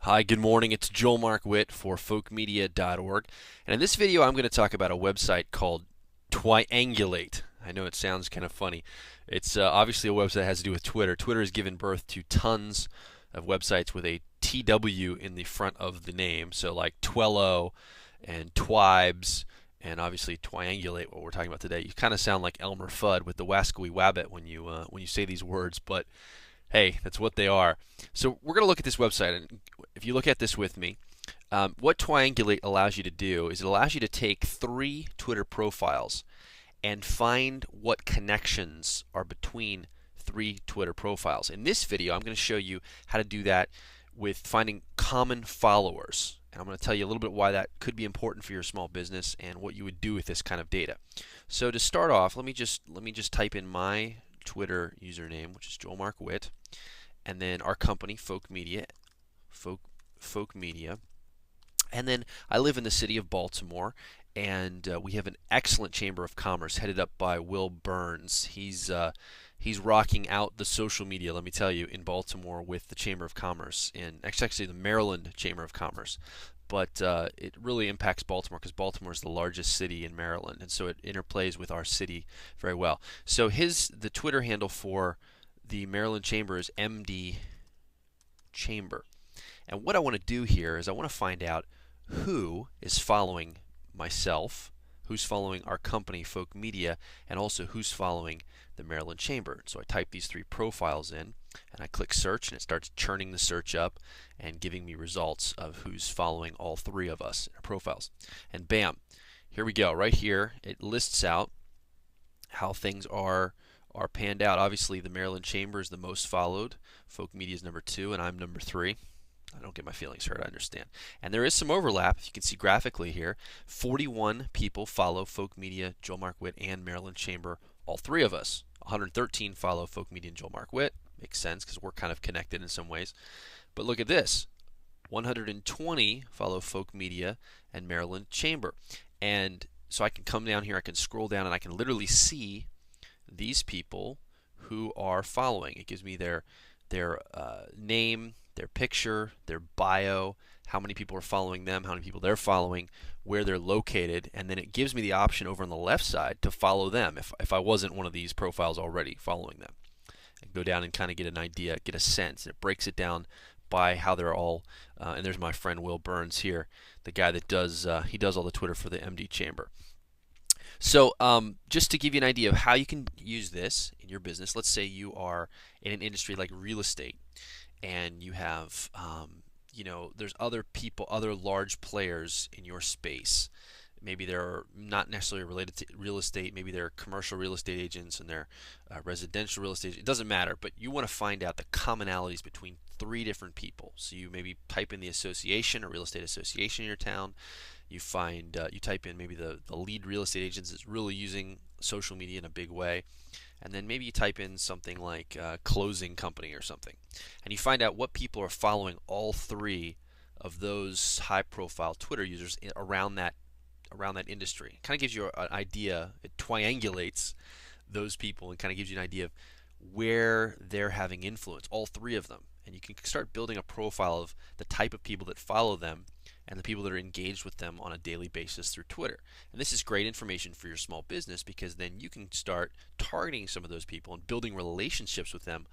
Hi, good morning. It's Joel Mark Witt for folkmedia.org. And in this video, I'm going to talk about a website called Twiangulate. I know it sounds kind of funny. It's obviously a website that has to do with Twitter. Twitter has given birth to tons of websites with a TW in the front of the name. So like Twello and Twibes and obviously Twiangulate, what we're talking about today. You kind of sound like Elmer Fudd with the Wascally Wabbit when you say these words, but hey, that's what they are. So we're going to look at this website, and if you look at this with me, what Twiangulate allows you to do is it allows you to take 3 Twitter profiles and find what connections are between 3 Twitter profiles. In this video, I'm going to show you how to do that with finding common followers. And I'm going to tell you a little bit why that could be important for your small business and what you would do with this kind of data. So to start off, let me just type in my Twitter username, which is Joel Mark Witt, and then our company, Folk Media, and then I live in the city of Baltimore, and we have an excellent chamber of commerce headed up by Will Burns. He's rocking out the social media, let me tell you, in Baltimore with the Chamber of Commerce, and actually the Maryland Chamber of Commerce. But it really impacts Baltimore because Baltimore is the largest city in Maryland, and so it interplays with our city very well. So the Twitter handle for the Maryland Chamber is MD Chamber. And what I want to do here is I want to find out who is following myself, who's following our company, Folk Media, and also who's following the Maryland Chamber. So I type these 3 profiles in, and I click search, and it starts churning the search up and giving me results of who's following all 3 of us in our profiles. And bam, here we go. Right here, it lists out how things are panned out. Obviously, the Maryland Chamber is the most followed. Folk Media is number 2, and I'm number 3. I don't get my feelings hurt, I understand. And there is some overlap, if you can see graphically here. 41 people follow Folk Media, Joel Mark Witt, and Maryland Chamber, all 3 of us. 113 follow Folk Media and Joel Mark Witt. Makes sense because we're kind of connected in some ways. But look at this. 120 follow Folk Media and Maryland Chamber. And so I can come down here, I can scroll down, and I can literally see these people who are following. It gives me their name, their picture, their bio, how many people are following them, how many people they're following, where they're located, and then it gives me the option over on the left side to follow them if I wasn't one of these profiles already following them. And go down and kind of get an idea, get a sense. And it breaks it down by how they're all, and there's my friend Will Burns here, the guy that does all the Twitter for the MD Chamber. So just to give you an idea of how you can use this in your business, let's say you are in an industry like real estate, and you have, there's other people, other large players in your space. Maybe they're not necessarily related to real estate. Maybe they're commercial real estate agents and they're residential real estate. It doesn't matter, but you want to find out the commonalities between 3 different people. So you maybe type in the association or real estate association in your town. You type in maybe the lead real estate agents is really using social media in a big way. And then maybe you type in something like closing company or something. And you find out what people are following all 3 of those high-profile Twitter users around that industry. It kind of gives you an idea. It triangulates those people and kind of gives you an idea of where they're having influence, all 3 of them. And you can start building a profile of the type of people that follow them and the people that are engaged with them on a daily basis through Twitter. And this is great information for your small business because then you can start targeting some of those people and building relationships with them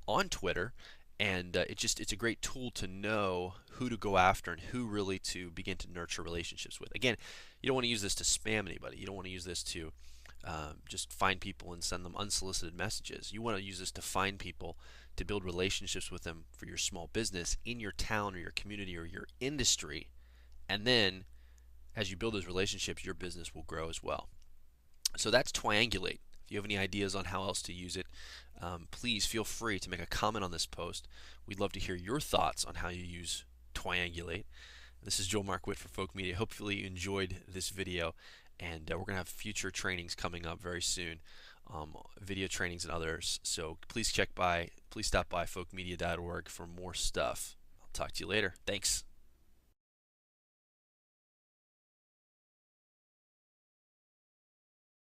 on Twitter. And it's a great tool to know who to go after and who really to begin to nurture relationships with. Again, you don't want to use this to spam anybody. You don't want to use this to just find people and send them unsolicited messages. You want to use this to find people, to build relationships with them for your small business in your town or your community or your industry. And then as you build those relationships, your business will grow as well. So that's Twiangulate. If you have any ideas on how else to use it, please feel free to make a comment on this post. We'd love to hear your thoughts on how you use Twiangulate. This is Joel Mark Witt for Folk Media. Hopefully you enjoyed this video, and we're going to have future trainings coming up very soon, video trainings and others. So please stop by folkmedia.org for more stuff. I'll talk to you later. Thanks.